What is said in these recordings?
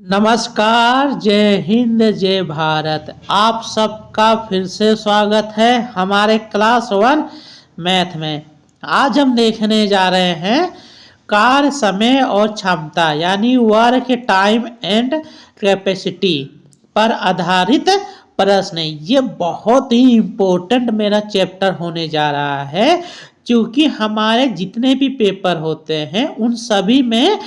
नमस्कार, जय हिंद, जय भारत। आप सबका फिर से स्वागत है हमारे क्लास 1 मैथ में। आज हम देखने जा रहे हैं कार्य, समय और क्षमता यानी वर्क, टाइम एंड कैपेसिटी पर आधारित प्रश्न। ये बहुत ही इम्पोर्टेंट मेरा चैप्टर होने जा रहा है, क्योंकि हमारे जितने भी पेपर होते हैं उन सभी में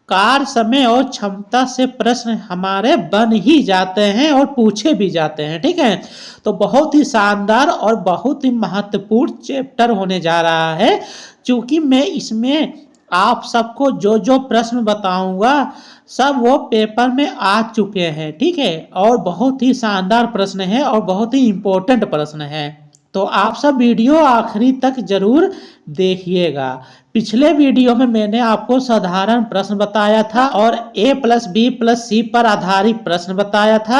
कार्य, समय और क्षमता से प्रश्न हमारे बन ही जाते हैं और पूछे भी जाते हैं। ठीक है, तो बहुत ही शानदार और बहुत ही महत्वपूर्ण चैप्टर होने जा रहा है, क्योंकि मैं इसमें आप सबको जो जो प्रश्न बताऊंगा सब वो पेपर में आ चुके हैं। ठीक है, और बहुत ही शानदार प्रश्न है और बहुत ही इम्पोर्टेंट प्रश्न है, तो आप सब वीडियो आखिरी तक जरूर देखिएगा। पिछले वीडियो में मैंने आपको साधारण प्रश्न बताया था और a+b+c पर आधारित प्रश्न बताया था।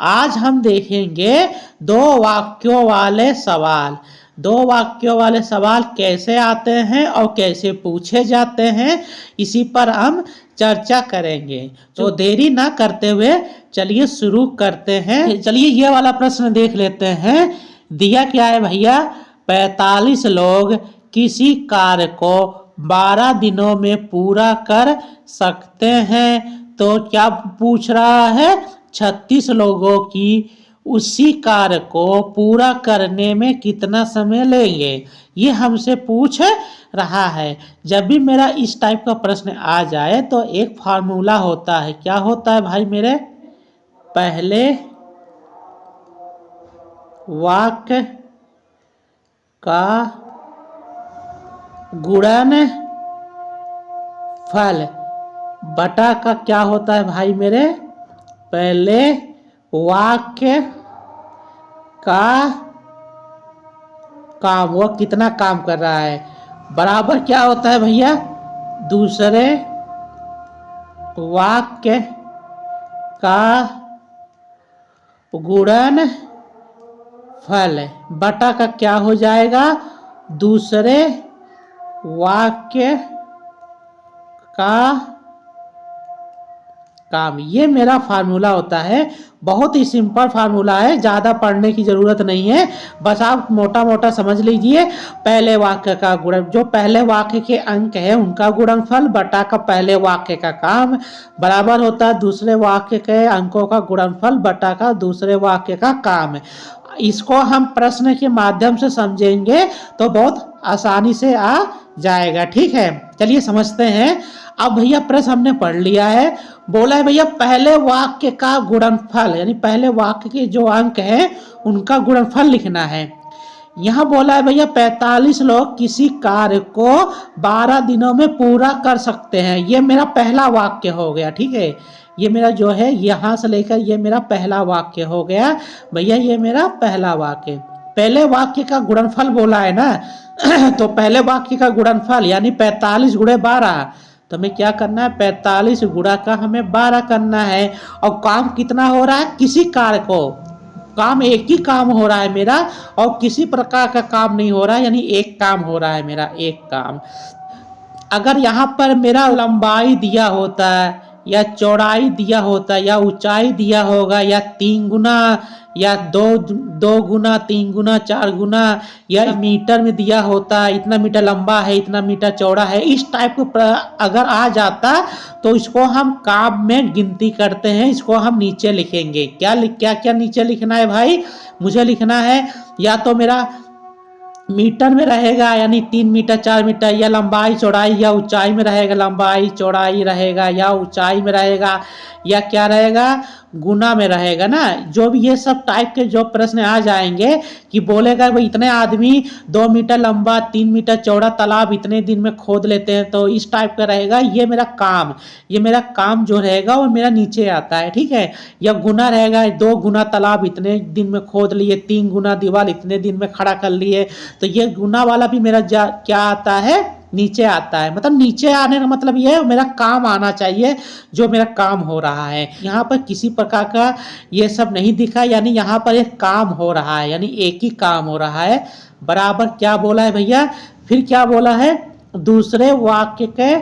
आज हम देखेंगे दो वाक्यों वाले सवाल। दो वाक्यों वाले सवाल कैसे आते हैं और कैसे पूछे जाते हैं, इसी पर हम चर्चा करेंगे। तो देरी ना करते हुए चलिए शुरू करते हैं। चलिए ये वाला प्रश्न देख लेते हैं। दिया क्या है भैया, 45 लोग किसी कार्य को 12 दिनों में पूरा कर सकते हैं, तो क्या पूछ रहा है, 36 लोगों की उसी कार्य को पूरा करने में कितना समय लेंगे, ये हमसे पूछ रहा है। जब भी मेरा इस टाइप का प्रश्न आ जाए तो एक फार्मूला होता है। क्या होता है भाई मेरे, पहले वाक्य का गुणन फल बटा का क्या होता है भाई मेरे, पहले वाक्य का काम, वो कितना काम कर रहा है, बराबर क्या होता है भैया, दूसरे वाक्य का गुणन फल बटा का क्या हो जाएगा, दूसरे वाक्य का काम। ये मेरा फार्मूला होता है। बहुत ही सिंपल फार्मूला है, ज़्यादा पढ़ने की ज़रूरत नहीं है, बस आप मोटा मोटा समझ लीजिए। पहले वाक्य का गुणन, जो पहले वाक्य के अंक है उनका गुणनफल बटा का पहले वाक्य का काम बराबर होता है दूसरे वाक्य के अंकों का गुणनफल बटा का दूसरे वाक्य का काम। इसको हम प्रश्न के माध्यम से समझेंगे तो बहुत आसानी से आ जाएगा। ठीक है, चलिए समझते हैं। अब भैया प्रश्न हमने पढ़ लिया है। बोला है भैया पहले वाक्य का गुणनफल, यानी पहले वाक्य के जो अंक हैं उनका गुणनफल लिखना है। यहाँ बोला है भैया 45 लोग किसी कार्य को 12 दिनों में पूरा कर सकते हैं। ये मेरा पहला वाक्य हो गया। ठीक है, ये मेरा जो है यहाँ से लेकर ये मेरा पहला वाक्य हो गया भैया, ये मेरा पहला वाक्य। पहले वाक्य का गुणनफल बोला है ना तो पहले वाक्य का गुणनफल यानी 45 गुणे 12, तो हमें क्या करना है, 45 गुणा का हमें 12 करना है। और काम कितना हो रहा है, किसी कार्य को काम एक ही काम हो रहा है मेरा और किसी प्रकार का काम नहीं हो रहा है, यानी एक काम हो रहा है मेरा, एक काम। अगर यहाँ पर मेरा लंबाई दिया होता है या चौड़ाई दिया होता या ऊंचाई दिया होगा या 3 गुना या दो गुना 3 गुना 4 गुना या मीटर में दिया होता, इतना मीटर लंबा है इतना मीटर चौड़ा है, इस टाइप का अगर आ जाता तो इसको हम काम में गिनती करते हैं, इसको हम नीचे लिखेंगे। क्या क्या नीचे लिखना है भाई, मुझे लिखना है या तो मेरा मीटर में रहेगा यानी 3 मीटर 4 मीटर, या लंबाई चौड़ाई या ऊंचाई में रहेगा, लंबाई चौड़ाई रहेगा या ऊंचाई में रहेगा, या क्या रहेगा, गुना में रहेगा ना। जो भी ये सब टाइप के जो प्रश्न आ जाएंगे कि बोलेगा भाई इतने आदमी 2 मीटर लंबा 3 मीटर चौड़ा तालाब इतने दिन में खोद लेते हैं, तो इस टाइप का रहेगा ये मेरा काम। ये मेरा काम जो रहेगा वो मेरा नीचे आता है। ठीक है, या गुना रहेगा, 2 गुना तालाब इतने दिन में खोद लिए, 3 गुना दीवार इतने दिन में खड़ा कर लिए, तो ये गुना वाला भी मेरा क्या आता है, नीचे आता है। मतलब नीचे आने का मतलब ये है मेरा काम आना चाहिए, जो मेरा काम हो रहा है। यहाँ पर किसी प्रकार का ये सब नहीं दिखा, यानी यहाँ पर एक काम हो रहा है, यानी एक ही काम हो रहा है। बराबर क्या बोला है भैया, फिर क्या बोला है, दूसरे वाक्य के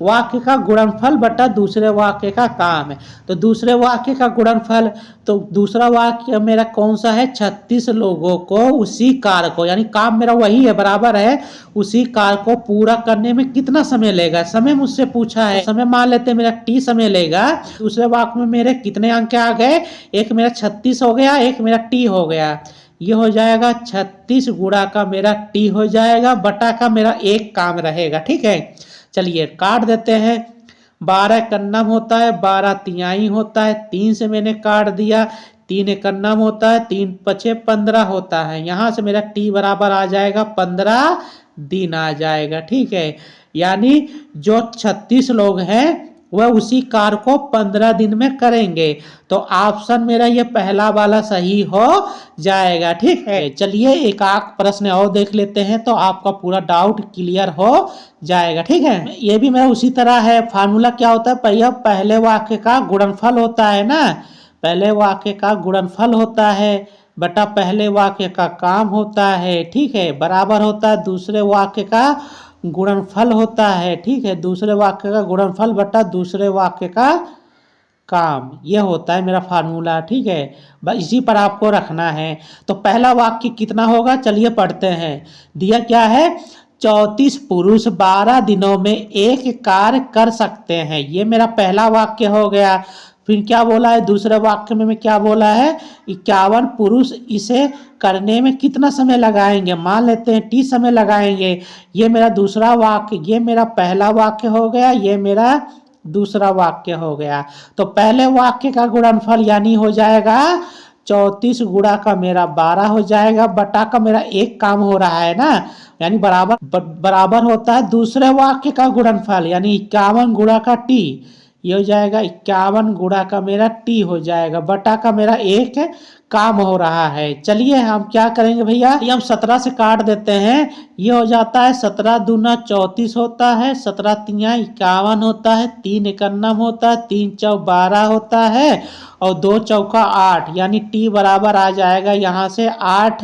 वाक्य का गुणनफल बटा दूसरे वाक्य का काम है। तो दूसरे वाक्य का गुणनफल, तो दूसरा वाक्य मेरा कौन सा है, 36 लोगों को उसी कार्य को, यानी काम मेरा वही है, बराबर है, उसी कार्य को पूरा करने में कितना समय लेगा, समय मुझसे पूछा है, तो समय मान लेते हैं मेरा टी समय लेगा। दूसरे वाक्य में मेरे कितने अंक आ गए, एक मेरा 36 हो गया, एक मेरा टी हो गया, ये हो जाएगा 36 गुणा का मेरा टी हो जाएगा, बटा का मेरा एक काम रहेगा। ठीक है, चलिए काट देते हैं। 12 कन्नम होता है, 12 तिहाई होता है, 3 से मैंने काट दिया, 3 एकन्नम होता है, 3 पचे 15 होता है। यहाँ से मेरा टी बराबर आ जाएगा 15 दिन आ जाएगा। ठीक है, यानी जो 36 लोग हैं वह उसी कार्य को 15 दिन में करेंगे। तो ऑप्शन मेरा ये पहला वाला सही हो जाएगा। ठीक है, चलिए एक आध प्रश्न और देख लेते हैं तो आपका पूरा डाउट क्लियर हो जाएगा। ठीक है, ये भी मेरा उसी तरह है। फार्मूला क्या होता है, भैया पहले वाक्य का गुणनफल होता है ना, पहले वाक्य का गुणनफल होता है बटा पहले वाक्य का काम होता है। ठीक है, बराबर होता है दूसरे वाक्य का गुणनफल होता है। ठीक है, दूसरे वाक्य का गुणनफल बटा दूसरे वाक्य का काम, ये होता है मेरा फार्मूला। ठीक है, बस इसी पर आपको रखना है। तो पहला वाक्य कितना होगा, चलिए पढ़ते हैं। दिया क्या है, 34 पुरुष 12 दिनों में एक कार्य कर सकते हैं, ये मेरा पहला वाक्य हो गया। फिर क्या बोला है दूसरे वाक्य में क्या बोला है, 51 पुरुष इसे करने में कितना समय लगाएंगे, मान लेते हैं टी समय लगाएंगे। ये मेरा दूसरा वाक्य, ये मेरा पहला वाक्य हो गया, ये मेरा दूसरा वाक्य हो गया। तो पहले वाक्य का गुणनफल यानी हो जाएगा 34 गुणा का मेरा 12 हो जाएगा, बटा का मेरा एक काम हो रहा है ना, यानी बराबर होता है दूसरे वाक्य का गुणनफल, यानी 51 गुणा का टी, ये हो जाएगा 51 गुणा का मेरा टी हो जाएगा, बटा का मेरा एक काम हो रहा है। चलिए हम क्या करेंगे भैया, हम 17 से काट देते हैं, ये हो जाता है 17 दूना 34 होता है, 17 तिया 51 होता है, 3 एकन्नम होता है, 3 चौ 12 होता है और 2 चौका 8, यानी टी बराबर आ जाएगा यहाँ से 8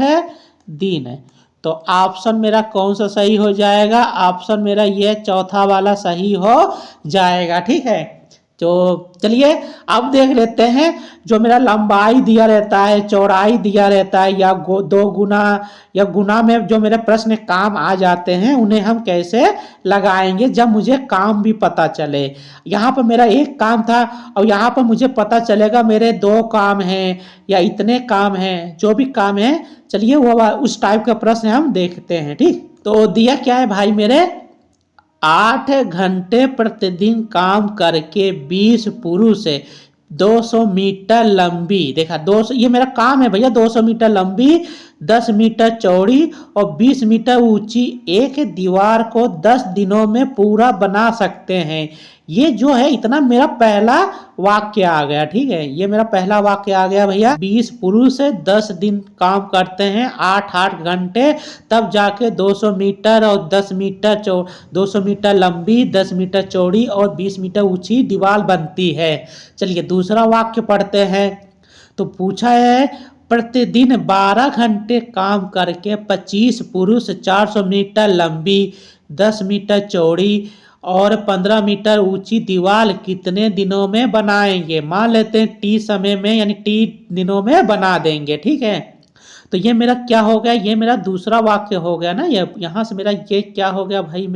दिन। तो ऑप्शन मेरा कौन सा सही हो जाएगा, ऑप्शन मेरा ये चौथा वाला सही हो जाएगा। ठीक है, तो चलिए अब देख लेते हैं, जो मेरा लंबाई दिया रहता है, चौड़ाई दिया रहता है, या 2 गुना या गुना में जो मेरे प्रश्न काम आ जाते हैं उन्हें हम कैसे लगाएंगे जब मुझे काम भी पता चले। यहाँ पर मेरा एक काम था और यहाँ पर मुझे पता चलेगा मेरे 2 काम हैं या इतने काम हैं, जो भी काम है चलिए वो उस टाइप का प्रश्न हम देखते हैं। ठीक, तो दिया क्या है भाई, मेरे 8 घंटे प्रतिदिन काम करके 20 पुरुष 200 मीटर लंबी, देखा 200, ये मेरा काम है भैया, 200 मीटर लंबी, 10 मीटर चौड़ी और 20 मीटर ऊंची एक दीवार को 10 दिनों में पूरा बना सकते हैं। ये जो है इतना मेरा पहला वाक्य आ गया। ठीक है, ये मेरा पहला वाक्य आ गया भैया। 20 पुरुष 10 दिन काम करते हैं 8 घंटे, तब जाके 200 मीटर और 200 मीटर लंबी, 10 मीटर चौड़ी और 20 मीटर ऊंची दीवार बनती है। चलिए दूसरा वाक्य पढ़ते हैं। तो पूछा है प्रतिदिन 12 घंटे काम करके 25 पुरुष 400 मीटर लंबी, 10 मीटर चौड़ी और 15 मीटर ऊंची दीवार कितने दिनों में बनाएंगे, मान लेते हैं टी समय में, यानी टी दिनों में बना देंगे। ठीक है, तो ये मेरा क्या हो गया, ये मेरा दूसरा वाक्य हो गया ना, ये यहाँ से मेरा ये क्या हो गया भाई,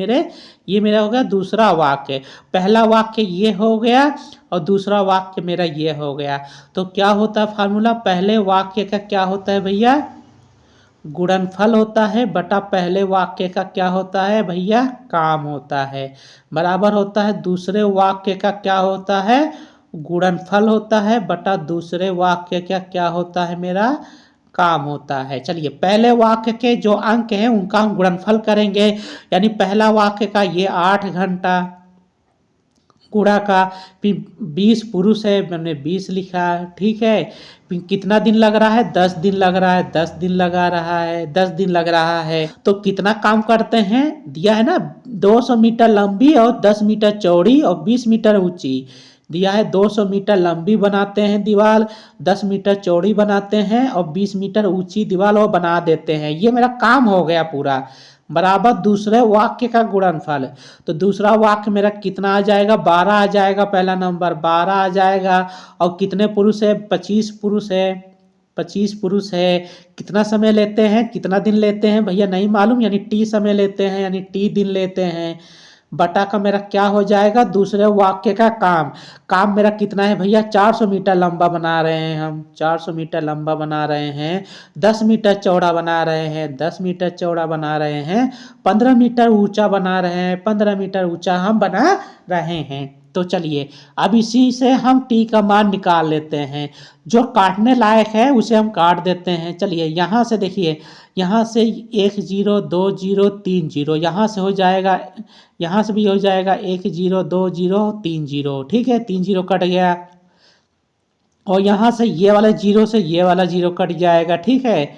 ये मेरा हो गया दूसरा वाक्य। पहला वाक्य ये हो गया और दूसरा वाक्य मेरा ये हो गया। तो क्या होता है फार्मूला, पहले वाक्य का क्या होता है भैया, गुणनफल होता है, बटा पहले वाक्य का क्या होता है भैया, काम होता है, बराबर होता है दूसरे वाक्य का क्या होता है, गुणनफल होता है, बटा दूसरे वाक्य का क्या होता है, मेरा काम होता है। चलिए पहले वाक्य के जो अंक हैं उनका हम गुणनफल करेंगे, यानी पहला वाक्य का ये 8 घंटा गुणा का, फिर 20 पुरुष है मैंने 20 लिखा। ठीक है, फिर कितना दिन लग रहा है, 10 दिन लग रहा है, 10 दिन लगा रहा है, 10 दिन लग रहा है। तो कितना काम करते हैं दिया है ना, 200 मीटर लंबी और 10 मीटर चौड़ी और 20 मीटर ऊंची दिया है। 200 मीटर लंबी बनाते हैं दीवार, 10 मीटर चौड़ी बनाते हैं और 20 मीटर ऊंची दीवार और बना देते हैं। ये मेरा काम हो गया पूरा, बराबर दूसरे वाक्य का गुणनफल। तो दूसरा वाक्य मेरा कितना आ जाएगा, 12 आ जाएगा, पहला नंबर 12 आ जाएगा। और कितने पुरुष है, 25 पुरुष है, 25 पुरुष है। कितना समय लेते हैं, कितना दिन लेते हैं भैया नहीं मालूम, यानी टी समय लेते हैं, यानी टी दिन लेते हैं। बटा का मेरा क्या हो जाएगा, दूसरे वाक्य का काम। काम मेरा कितना है भैया, 400 मीटर लंबा बना रहे हैं हम, 400 मीटर लंबा बना रहे हैं। 10 मीटर चौड़ा बना रहे हैं, 10 मीटर चौड़ा बना रहे हैं। 15 मीटर ऊंचा बना रहे हैं, 15 मीटर ऊंचा हम बना रहे हैं। तो चलिए अब इसी से हम टी का मान निकाल लेते हैं। जो काटने लायक है उसे हम काट देते हैं। चलिए यहाँ से देखिए, यहाँ से 1 0 2 0 3 0, यहाँ से हो जाएगा, यहाँ से भी हो जाएगा 1 0 2 0 3 0, ठीक है, 3 0 कट गया। और यहाँ से ये वाला 0 से ये वाला 0 कट जाएगा, ठीक है।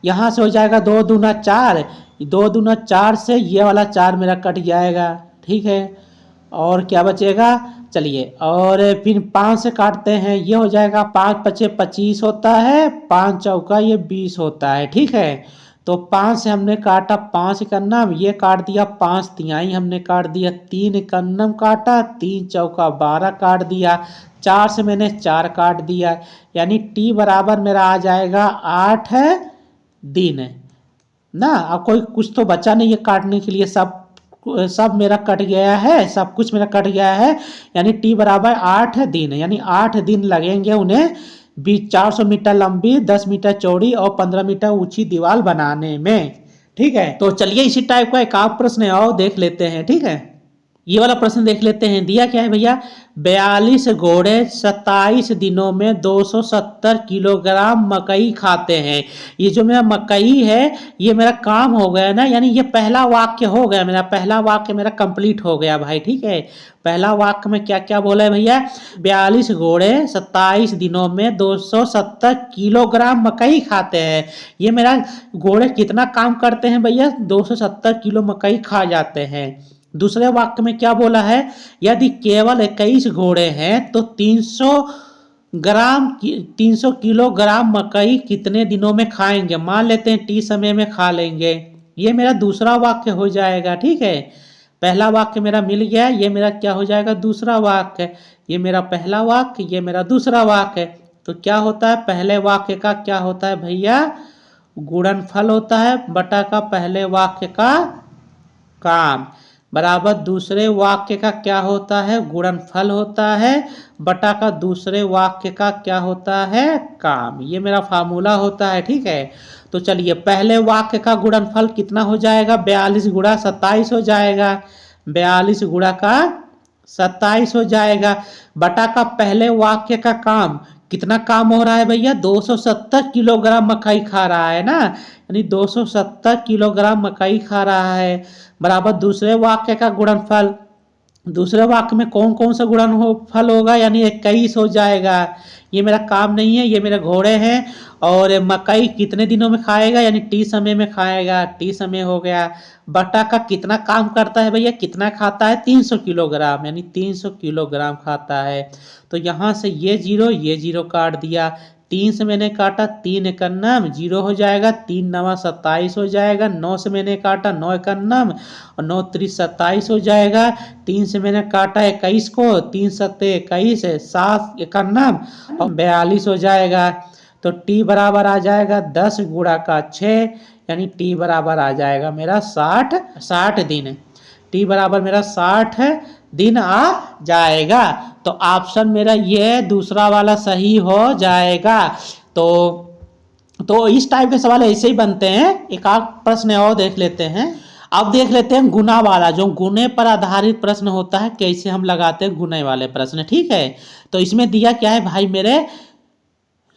यहाँ से हो जाएगा 2 दूना 4, 2 दूना 4 से ये वाला 4 मेरा कट जाएगा, ठीक है। और क्या बचेगा, चलिए और फिर 5 से काटते हैं, ये हो जाएगा 5 पचे 25 होता है, 5 चौका ये 20 होता है, ठीक है। तो 5 से हमने काटा 5 एकन्नम, ये काट दिया 5 तिहाई हमने काट दिया, 3 एकन्नम काटा, 3 चौका 12 काट दिया, 4 से मैंने 4 काट दिया, यानी टी बराबर मेरा आ जाएगा 8 दिन ना। अब कोई कुछ तो बचा नहीं है काटने के लिए, सब मेरा कट गया है, सब कुछ मेरा कट गया है, यानी टी बराबर 8 दिन, यानी 8 दिन लगेंगे उन्हें 400 मीटर लंबी, 10 मीटर चौड़ी और 15 मीटर ऊंची दीवार बनाने में, ठीक है। तो चलिए इसी टाइप का एक आप प्रश्न और देख लेते हैं, ठीक है। ये वाला प्रश्न देख लेते हैं, दिया क्या है भैया, 42 घोड़े 27 दिनों में 270 किलोग्राम मकई खाते हैं। ये जो मेरा मकई है ये मेरा काम हो गया ना, यानी ये पहला वाक्य हो गया मेरा, पहला वाक्य मेरा कंप्लीट हो गया भाई, ठीक है। पहला वाक्य में क्या क्या बोला है भैया, 42 घोड़े 27 दिनों में 270 किलोग्राम मकई खाते हैं। ये मेरा घोड़े कितना काम करते हैं भैया, 270 किलो मकई खा जाते हैं। दूसरे वाक्य में क्या बोला है, यदि केवल 21 घोड़े हैं तो 300 किलोग्राम मकई कितने दिनों में खाएंगे, मान लेते हैं टी समय में खा लेंगे। ये मेरा दूसरा वाक्य हो जाएगा, ठीक है। पहला वाक्य मेरा मिल गया, ये मेरा क्या हो जाएगा, दूसरा वाक्य। ये मेरा पहला वाक्य, ये मेरा दूसरा वाक्य। तो क्या होता है, पहले वाक्य का क्या होता है भैया, गुणनफल होता है, बटा का पहले वाक्य का काम, बराबर दूसरे वाक्य का क्या होता है, गुणनफल होता है, बटा का दूसरे वाक्य का क्या होता है, काम। ये मेरा फार्मूला होता है, ठीक है। तो चलिए पहले वाक्य का गुणनफल कितना हो जाएगा, 42 गुणा 27 हो जाएगा, 42 गुणा का 27 हो जाएगा। बटा का पहले वाक्य का काम, कितना काम हो रहा है भैया, 270 किलोग्राम मकई खा रहा है ना, यानी 270 किलोग्राम मकई खा रहा है, बराबर दूसरे वाक्य का गुणनफल। दूसरे वाक्य में कौन कौन सा गुणनफल होगा, यानी 21 हो जाएगा। ये मेरा काम नहीं है, ये मेरे घोड़े हैं। और मकई कितने दिनों में खाएगा, यानी टी समय में खाएगा, टी समय हो गया। बटा का कितना काम करता है भैया, कितना खाता है, 300 किलोग्राम, यानी 300 किलोग्राम खाता है। तो यहाँ से ये जीरो काट दिया, 3 से मैंने काटा, 3 एकन्नम 0 हो जाएगा, 3 9 27 हो जाएगा, 9 से मैंने काटा 9 एकन्नम और 9 3 27 हो जाएगा, 3 से मैंने काटा 21 को, 3 7 21, 7 एकन्नम और 42 हो जाएगा। तो टी बराबर आ जाएगा 10 गुणा का 6, यानी टी बराबर आ जाएगा मेरा 60 दिन। टी बराबर मेरा 60 दिन आ जाएगा। तो ऑप्शन मेरा ये दूसरा वाला सही हो जाएगा। तो इस टाइप के सवाल ऐसे ही बनते हैं। एक आध प्रश्न और देख लेते हैं। अब देख लेते हैं गुना वाला, जो गुने पर आधारित प्रश्न होता है, कैसे हम लगाते हैं गुने वाले प्रश्न, ठीक है। तो इसमें दिया क्या है भाई मेरे,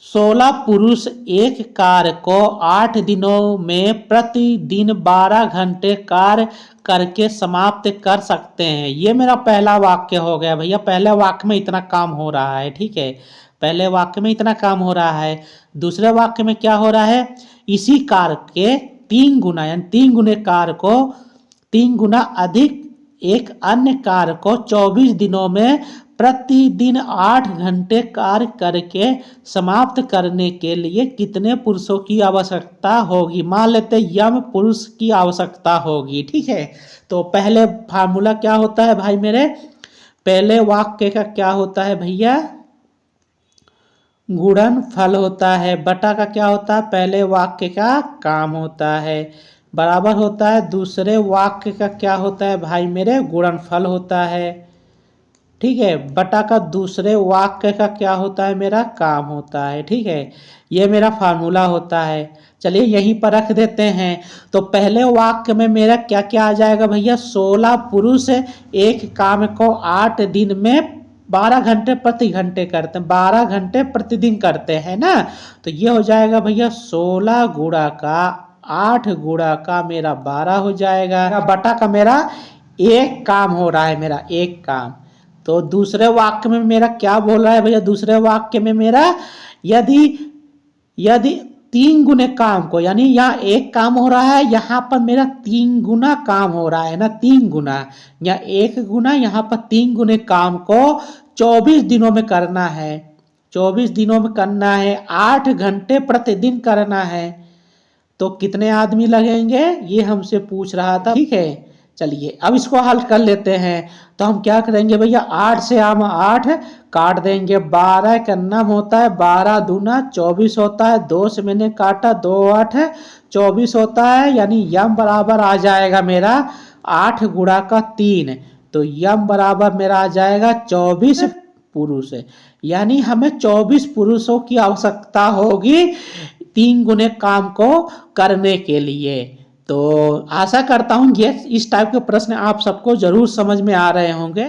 16 पुरुष एक कार्य को 8 दिनों में प्रतिदिन 12 घंटे कार्य करके समाप्त कर सकते हैं। ये मेरा पहला वाक्य हो गया भैया, पहले वाक्य में इतना काम हो रहा है, ठीक है, पहले वाक्य में इतना काम हो रहा है। दूसरे वाक्य में क्या हो रहा है, इसी कार्य के 3 गुना, यानी 3 गुने कार्य को 3 गुना अधिक एक अन्य कार्य को 24 दिनों में प्रतिदिन 8 घंटे कार्य करके समाप्त करने के लिए कितने पुरुषों की आवश्यकता होगी। मान लेते हैं यम पुरुष की आवश्यकता होगी। ठीक है, तो पहले फार्मूला क्या होता है भाई मेरे, पहले वाक्य का क्या होता है भैया, गुणनफल होता है, बटा का क्या होता है, पहले वाक्य का काम होता है, बराबर होता है दूसरे वाक्य का क्या होता है भाई मेरे, गुणनफल होता है। ठीक है, बटा का दूसरे वाक्य का क्या होता है, मेरा काम होता है। ठीक है, ये मेरा फार्मूला होता है। चलिए यहीं पर रख देते हैं। तो पहले वाक्य में मेरा क्या क्या आ जाएगा भैया, 16 पुरुष एक काम को 8 दिन में 12 घंटे प्रति घंटे करते हैं, 12 घंटे प्रतिदिन करते हैं ना। तो ये हो जाएगा भैया 16 गुणा का 8 गुणा का मेरा 12 हो जाएगा, बटा का मेरा एक काम हो रहा है, मेरा एक काम। तो दूसरे वाक्य में मेरा क्या बोल रहा है भैया, दूसरे वाक्य में मेरा यदि यदि 3 गुने काम को, यानी यहाँ एक काम हो रहा है, यहाँ पर मेरा 3 गुना काम हो रहा है ना, 3 गुना, या 1 गुना, यहाँ पर 3 गुने काम को 24 दिनों में करना है, 24 दिनों में करना है, 8 घंटे प्रतिदिन करना है। तो कितने आदमी लगेंगे ये हमसे पूछ रहा था। ठीक है, चलिए अब इसको हल कर लेते हैं। तो हम क्या करेंगे भैया, 8 से हम 8 काट देंगे, 12 का नाम होता है, 12 दूना 24 होता है, 2 से मैंने काटा, 2 8 24 होता है, यानी यम बराबर आ जाएगा मेरा 8 गुणा का 3। तो यम बराबर मेरा आ जाएगा 24 पुरुष, यानी हमें 24 पुरुषों की आवश्यकता होगी 3 गुने काम को करने के लिए। तो आशा करता हूँ ये इस टाइप के प्रश्न आप सबको जरूर समझ में आ रहे होंगे।